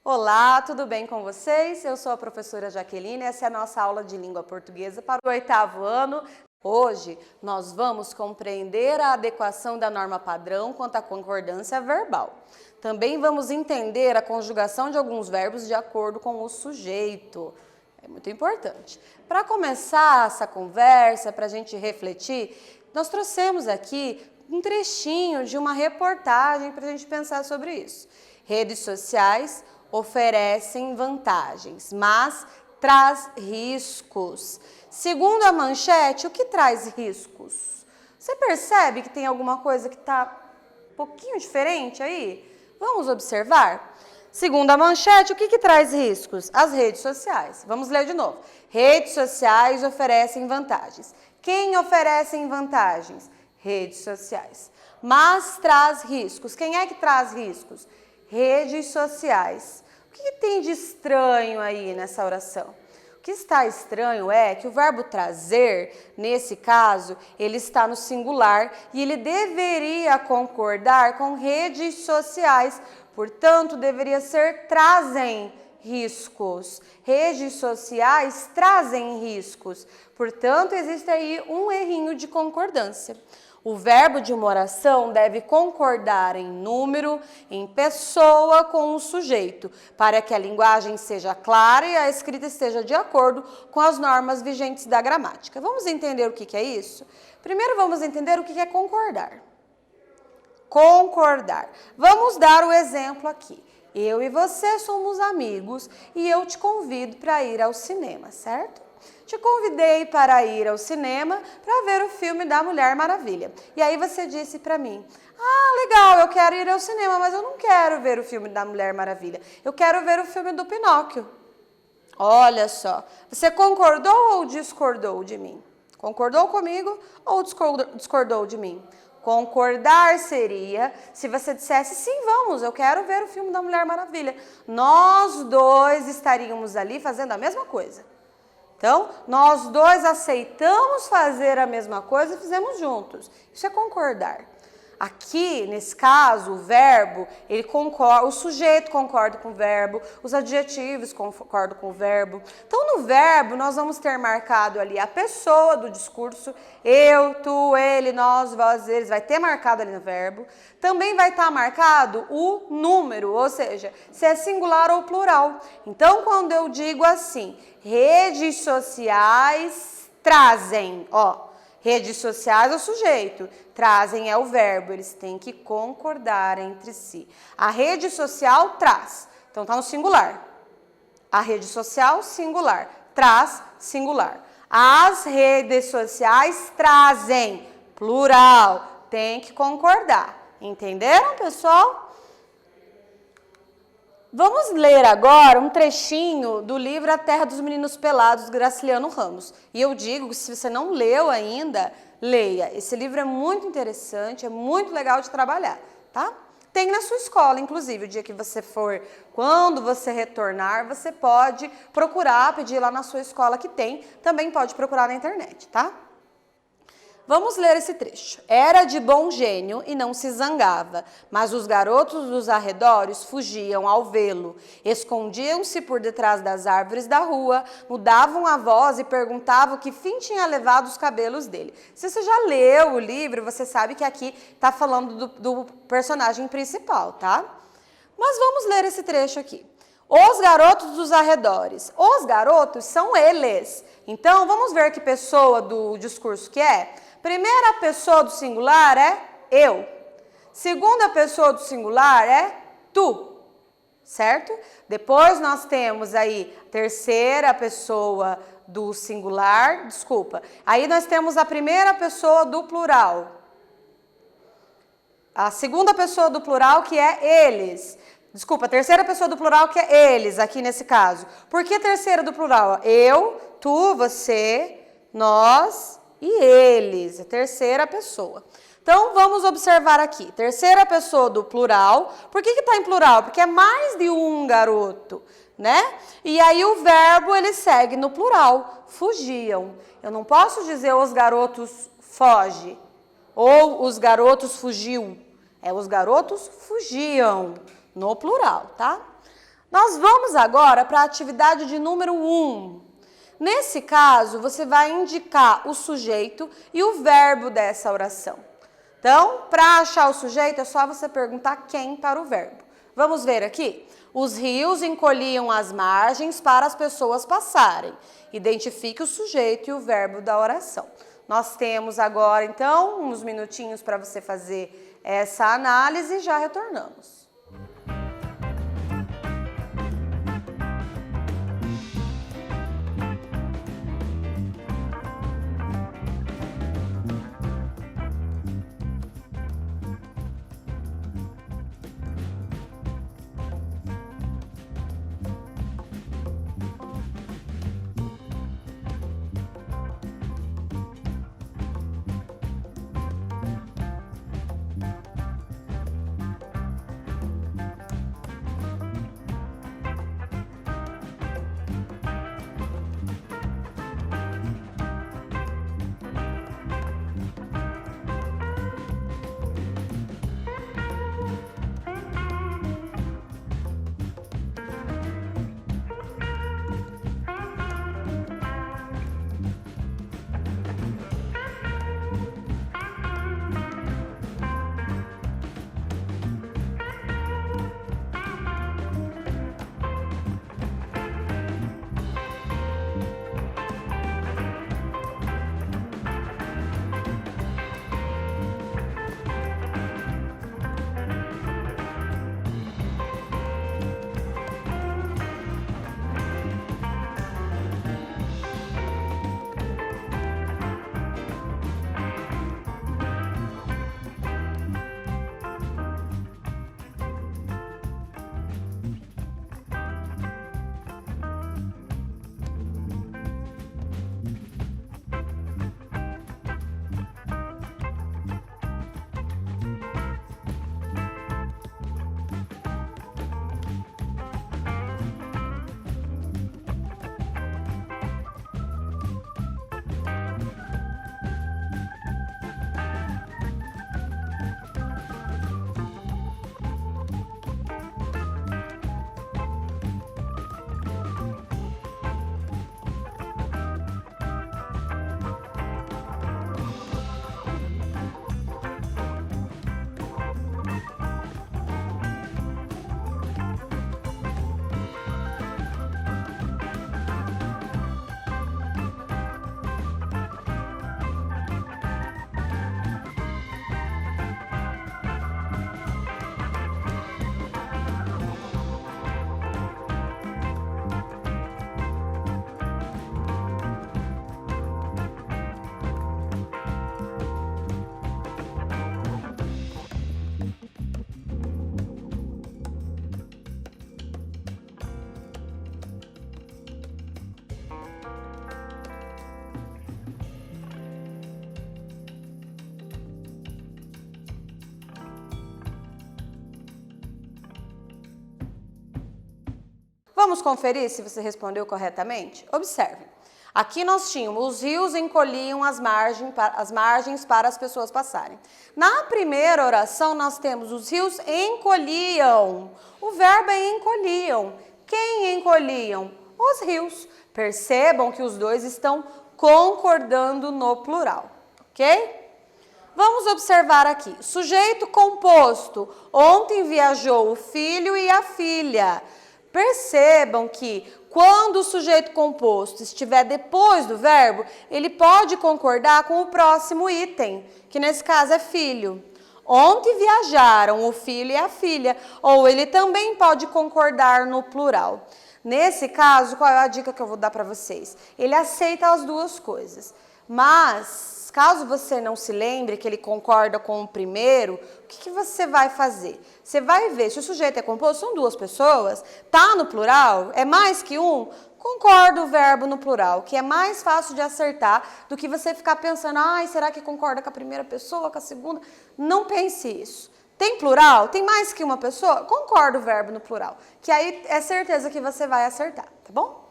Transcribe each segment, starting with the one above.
Olá, tudo bem com vocês? Eu sou a professora Jaqueline, essa é a nossa aula de língua portuguesa para o 8º ano. Hoje nós vamos compreender a adequação da norma padrão quanto à concordância verbal. Também vamos entender a conjugação de alguns verbos de acordo com o sujeito. É muito importante. Para começar essa conversa, para a gente refletir, nós trouxemos aqui um trechinho de uma reportagem para a gente pensar sobre isso. Redes sociais oferecem vantagens, mas traz riscos. Segundo a manchete, o que traz riscos? Você percebe que tem alguma coisa que está um pouquinho diferente aí? Vamos observar? Segundo a manchete, o que traz riscos? As redes sociais. Vamos ler de novo. Redes sociais oferecem vantagens. Quem oferece vantagens? Redes sociais. Mas traz riscos. Quem é que traz riscos? Redes sociais. O que tem de estranho aí nessa oração? O que está estranho é que o verbo trazer, nesse caso, ele está no singular e ele deveria concordar com redes sociais. Portanto, deveria ser trazem riscos. Redes sociais trazem riscos. Portanto, existe aí um errinho de concordância. O verbo de uma oração deve concordar em número, em pessoa com o sujeito, para que a linguagem seja clara e a escrita esteja de acordo com as normas vigentes da gramática. Vamos entender o que é isso? Primeiro vamos entender o que é concordar. Concordar. Vamos dar o exemplo aqui. Eu e você somos amigos e eu te convido para ir ao cinema, certo? Te convidei para ir ao cinema para ver o filme da Mulher Maravilha. E aí você disse para mim, legal, eu quero ir ao cinema, mas eu não quero ver o filme da Mulher Maravilha. Eu quero ver o filme do Pinóquio. Olha só, você concordou ou discordou de mim? Concordou comigo ou discordou de mim? Concordar seria se você dissesse, sim, vamos, eu quero ver o filme da Mulher Maravilha. Nós dois estaríamos ali fazendo a mesma coisa. Então, nós dois aceitamos fazer a mesma coisa e fizemos juntos. Isso é concordar. Aqui, nesse caso, o verbo, ele concorda, o sujeito concorda com o verbo, os adjetivos concordam com o verbo. Então, no verbo, nós vamos ter marcado ali a pessoa do discurso, eu, tu, ele, nós, vós, eles, vai ter marcado ali no verbo. Também vai estar marcado o número, ou seja, se é singular ou plural. Então, quando eu digo assim, redes sociais trazem, redes sociais é o sujeito, trazem é o verbo, eles têm que concordar entre si. A rede social traz, então está no singular. A rede social, singular. Traz, singular. As redes sociais trazem, plural, tem que concordar. Entenderam, pessoal? Vamos ler agora um trechinho do livro A Terra dos Meninos Pelados, Graciliano Ramos. E eu digo que se você não leu ainda, leia. Esse livro é muito interessante, é muito legal de trabalhar, tá? Tem na sua escola, inclusive, o dia que você for, quando você retornar, você pode procurar, pedir lá na sua escola que tem, também pode procurar na internet, tá? Vamos ler esse trecho. Era de bom gênio e não se zangava, mas os garotos dos arredores fugiam ao vê-lo. Escondiam-se por detrás das árvores da rua, mudavam a voz e perguntavam que fim tinha levado os cabelos dele. Se você já leu o livro, você sabe que aqui está falando do personagem principal, tá? Mas vamos ler esse trecho aqui. Os garotos dos arredores. Os garotos são eles. Então, vamos ver que pessoa do discurso que é. Primeira pessoa do singular é eu. Segunda pessoa do singular é tu, certo? Depois nós temos aí terceira pessoa do singular, Aí nós temos a primeira pessoa do plural. A segunda pessoa do plural que é eles. A terceira pessoa do plural que é eles, aqui nesse caso. Por que terceira do plural? Eu, tu, você, nós e eles, a terceira pessoa. Então, vamos observar aqui, terceira pessoa do plural. Por que está em plural? Porque é mais de um garoto, né? E aí o verbo, ele segue no plural, fugiam. Eu não posso dizer os garotos foge, ou os garotos fugiu. Os garotos fugiam, no plural, tá? Nós vamos agora para a atividade de número 1. Nesse caso, você vai indicar o sujeito e o verbo dessa oração. Então, para achar o sujeito, é só você perguntar quem para o verbo. Vamos ver aqui? Os rios encolhiam as margens para as pessoas passarem. Identifique o sujeito e o verbo da oração. Nós temos agora, então, uns minutinhos para você fazer essa análise e já retornamos. Vamos conferir se você respondeu corretamente? Observe. Aqui nós tínhamos, os rios encolhiam as margens para as pessoas passarem. Na primeira oração, nós temos os rios encolhiam. O verbo é encolhiam. Quem encolhiam? Os rios. Percebam que os dois estão concordando no plural, ok? Vamos observar aqui. Sujeito composto. Ontem viajou o filho e a filha. Percebam que quando o sujeito composto estiver depois do verbo, ele pode concordar com o próximo item, que nesse caso é filho. Ontem viajaram o filho e a filha, ou ele também pode concordar no plural. Nesse caso, qual é a dica que eu vou dar para vocês? Ele aceita as duas coisas, mas caso você não se lembre que ele concorda com o primeiro, o que você vai fazer? Você vai ver, se o sujeito é composto, são duas pessoas, tá no plural, é mais que um, concorda o verbo no plural, que é mais fácil de acertar do que você ficar pensando, ai, será que concorda com a primeira pessoa, com a segunda? Não pense isso. Tem plural? Tem mais que uma pessoa? Concorda o verbo no plural, que aí é certeza que você vai acertar, tá bom?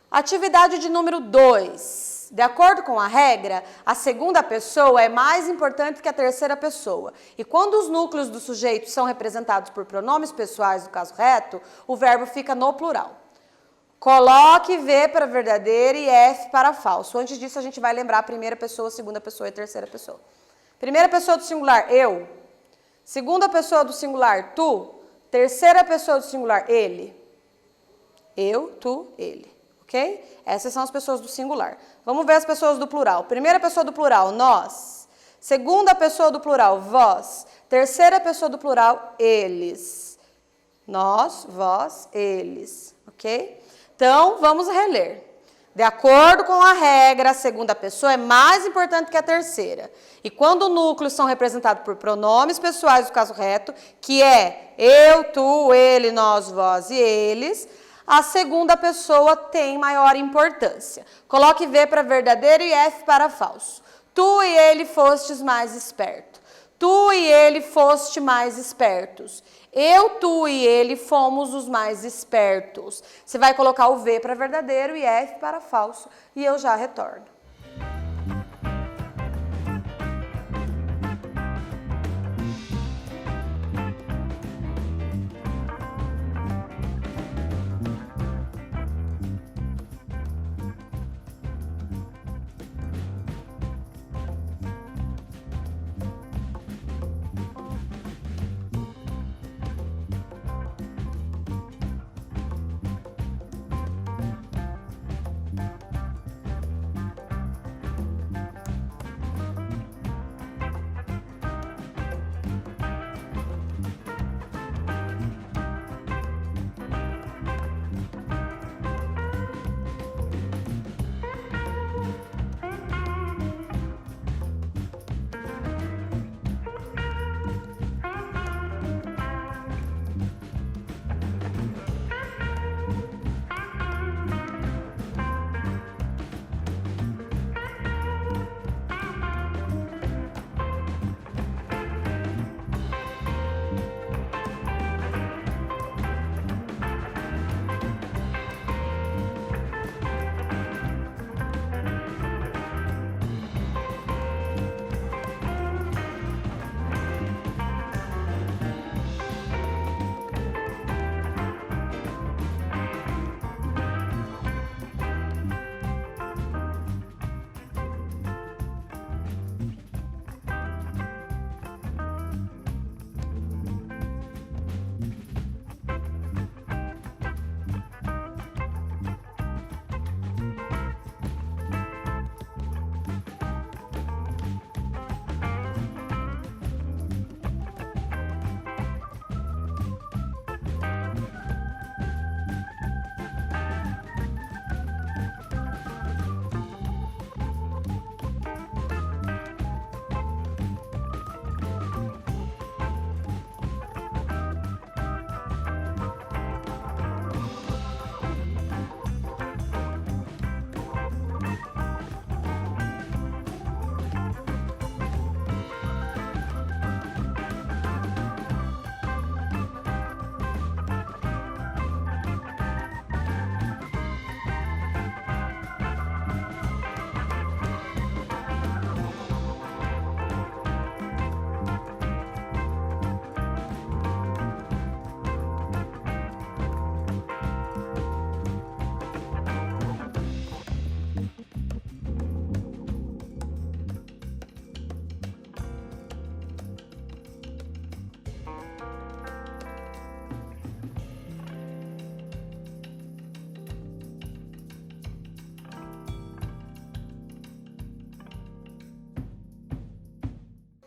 Atividade de número 2. De acordo com a regra, a segunda pessoa é mais importante que a terceira pessoa. E quando os núcleos do sujeito são representados por pronomes pessoais, no caso reto, o verbo fica no plural. Coloque V para verdadeiro e F para falso. Antes disso, a gente vai lembrar a primeira pessoa, segunda pessoa e terceira pessoa. Primeira pessoa do singular, eu. Segunda pessoa do singular, tu. Terceira pessoa do singular, ele. Eu, tu, ele. Ok? Essas são as pessoas do singular. Vamos ver as pessoas do plural. Primeira pessoa do plural, nós. Segunda pessoa do plural, vós. Terceira pessoa do plural, eles. Nós, vós, eles. Ok? Então, vamos reler. De acordo com a regra, a segunda pessoa é mais importante que a terceira. E quando núcleos são representados por pronomes pessoais, no caso reto, que é eu, tu, ele, nós, vós e eles, a segunda pessoa tem maior importância. Coloque V para verdadeiro e F para falso. Tu e ele fostes mais esperto. Tu e ele foste mais espertos. Eu, tu e ele fomos os mais espertos. Você vai colocar o V para verdadeiro e F para falso. E eu já retorno.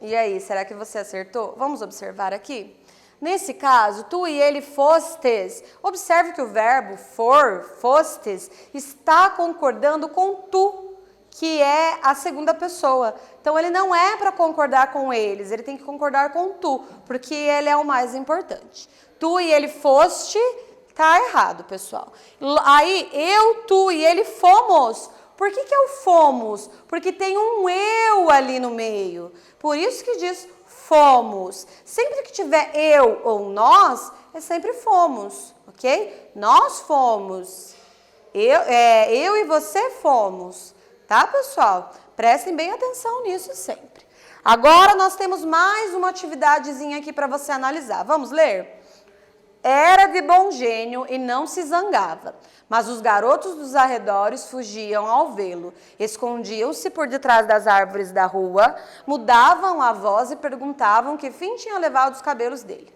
E aí, será que você acertou? Vamos observar aqui. Nesse caso, tu e ele fostes. Observe que o verbo for, fostes, está concordando com tu, que é a segunda pessoa. Então, ele não é para concordar com eles, ele tem que concordar com tu, porque ele é o mais importante. Tu e ele foste, tá errado, pessoal. Aí, eu, tu e ele fomos. Por que é o fomos? Porque tem um eu ali no meio. Por isso que diz fomos. Sempre que tiver eu ou nós, é sempre fomos, ok? Nós fomos. Eu e você fomos. tá, pessoal? Prestem bem atenção nisso sempre. Agora nós temos mais uma atividadezinha aqui para você analisar. Vamos ler? Era de bom gênio e não se zangava, mas os garotos dos arredores fugiam ao vê-lo, escondiam-se por detrás das árvores da rua, mudavam a voz e perguntavam que fim tinha levado os cabelos dele.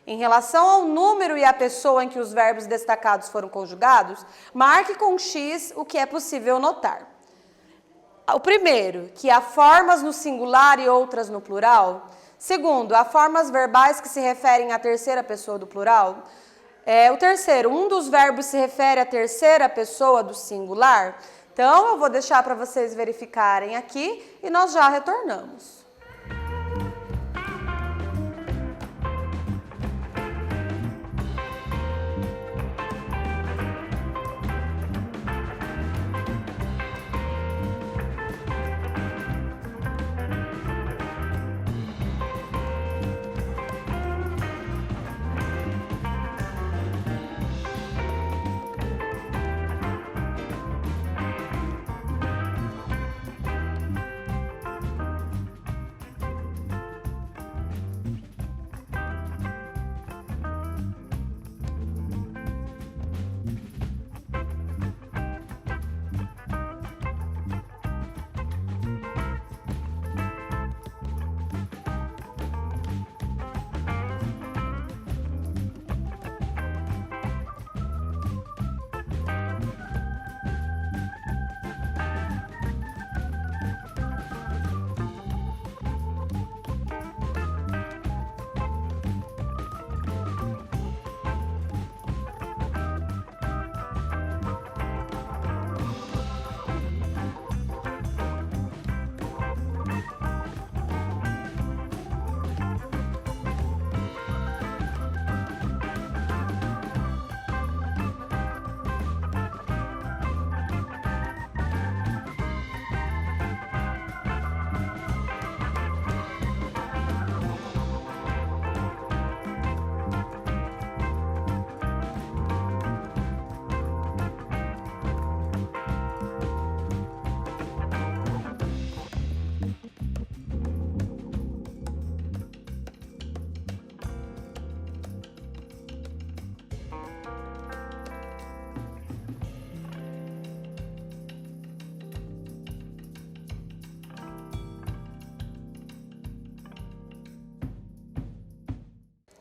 Em relação ao número e à pessoa em que os verbos destacados foram conjugados, marque com X o que é possível notar. O primeiro, que há formas no singular e outras no plural. Segundo, há formas verbais que se referem à terceira pessoa do plural. O terceiro, um dos verbos se refere à terceira pessoa do singular. Então, eu vou deixar para vocês verificarem aqui e nós já retornamos.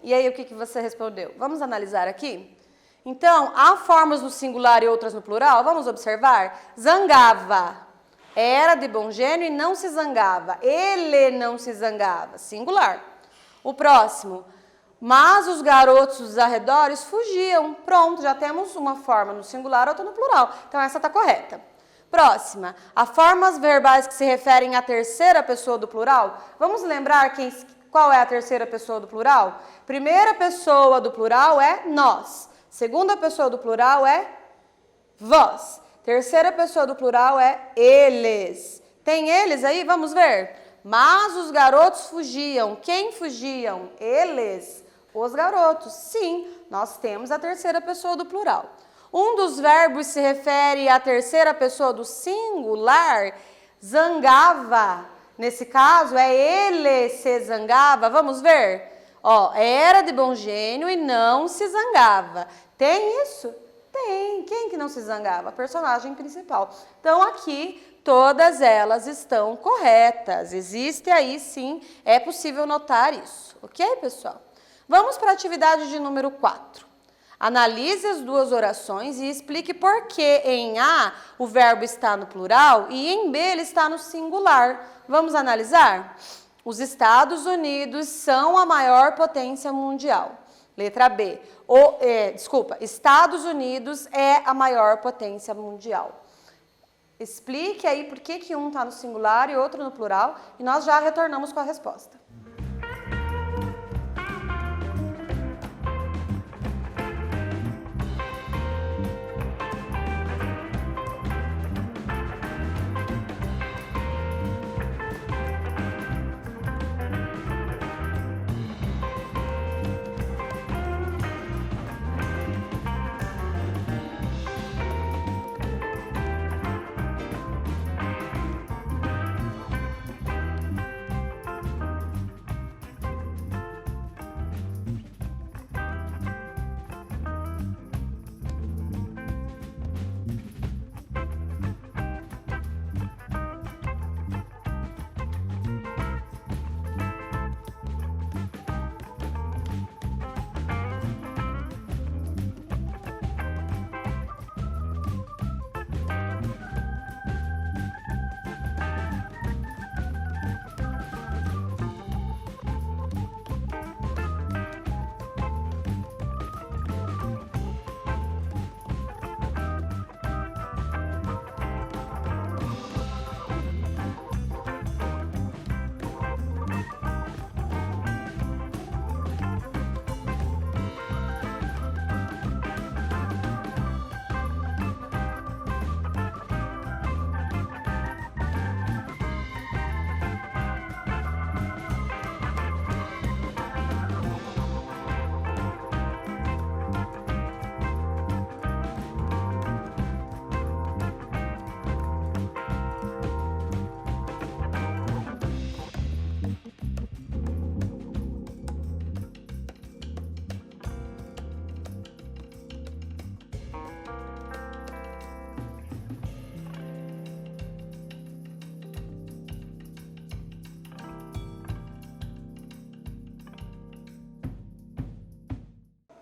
E aí, o que você respondeu? Vamos analisar aqui? Então, há formas no singular e outras no plural? Vamos observar? Zangava. Era de bom gênio e não se zangava. Ele não se zangava. Singular. O próximo. Mas os garotos dos arredores fugiam. Pronto, já temos uma forma no singular, outra no plural. Então, essa está correta. Próxima. Há formas verbais que se referem à terceira pessoa do plural? Vamos lembrar qual é a terceira pessoa do plural? Primeira pessoa do plural é nós. Segunda pessoa do plural é vós. Terceira pessoa do plural é eles. Tem eles aí? Vamos ver. Mas os garotos fugiam. Quem fugiam? Eles. Os garotos. Sim, nós temos a terceira pessoa do plural. Um dos verbos se refere à terceira pessoa do singular. Zangava. Nesse caso, é ele se zangava. Vamos ver? Era de bom gênio e não se zangava. Tem isso? Tem. Quem que não se zangava? A personagem principal. Então, aqui, todas elas estão corretas. Existe aí, sim, é possível notar isso. Ok, pessoal? Vamos para a atividade de número 4. Analise as duas orações e explique por que em A o verbo está no plural e em B ele está no singular. Vamos analisar? Os Estados Unidos são a maior potência mundial. Letra B. Estados Unidos é a maior potência mundial. Explique aí por que um está no singular e outro no plural e nós já retornamos com a resposta.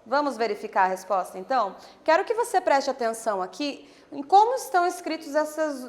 Vamos verificar a resposta, então? Quero que você preste atenção aqui em como estão escritos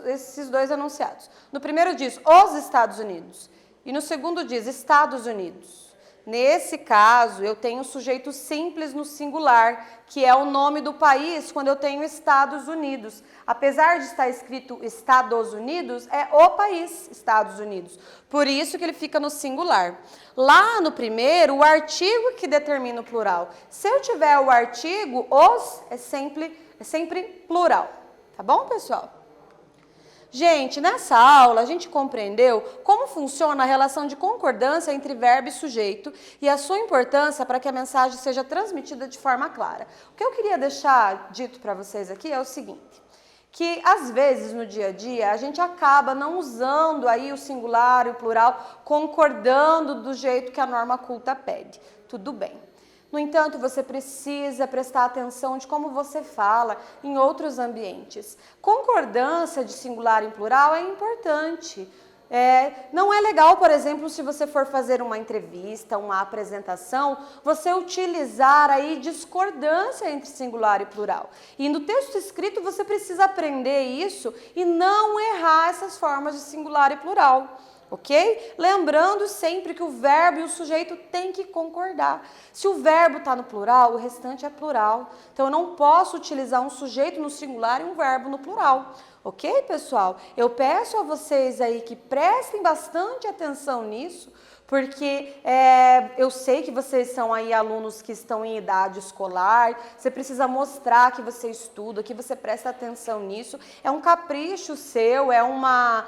esses dois enunciados. No primeiro diz os Estados Unidos e no segundo diz Estados Unidos. Nesse caso, eu tenho o sujeito simples no singular, que é o nome do país quando eu tenho Estados Unidos. Apesar de estar escrito Estados Unidos, é o país Estados Unidos. Por isso que ele fica no singular. Lá no primeiro, o artigo que determina o plural. Se eu tiver o artigo, os é sempre plural. Tá bom, pessoal? Gente, nessa aula a gente compreendeu como funciona a relação de concordância entre verbo e sujeito e a sua importância para que a mensagem seja transmitida de forma clara. O que eu queria deixar dito para vocês aqui é o seguinte, que às vezes no dia a dia a gente acaba não usando aí o singular e o plural concordando do jeito que a norma culta pede. Tudo bem. No entanto, você precisa prestar atenção de como você fala em outros ambientes. Concordância de singular em plural é importante. Não é legal, por exemplo, se você for fazer uma entrevista, uma apresentação, você utilizar aí discordância entre singular e plural. E no texto escrito você precisa aprender isso e não errar essas formas de singular e plural. Ok? Lembrando sempre que o verbo e o sujeito têm que concordar. Se o verbo está no plural, o restante é plural. Então, eu não posso utilizar um sujeito no singular e um verbo no plural. Ok, pessoal? Eu peço a vocês aí que prestem bastante atenção nisso, porque eu sei que vocês são aí alunos que estão em idade escolar, você precisa mostrar que você estuda, que você presta atenção nisso, é um capricho seu, é uma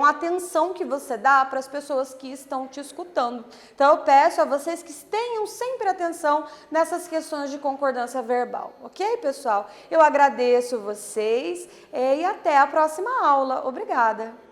atenção que você dá para as pessoas que estão te escutando. Então, eu peço a vocês que tenham sempre atenção nessas questões de concordância verbal, ok, pessoal? Eu agradeço vocês e até a próxima aula. Obrigada!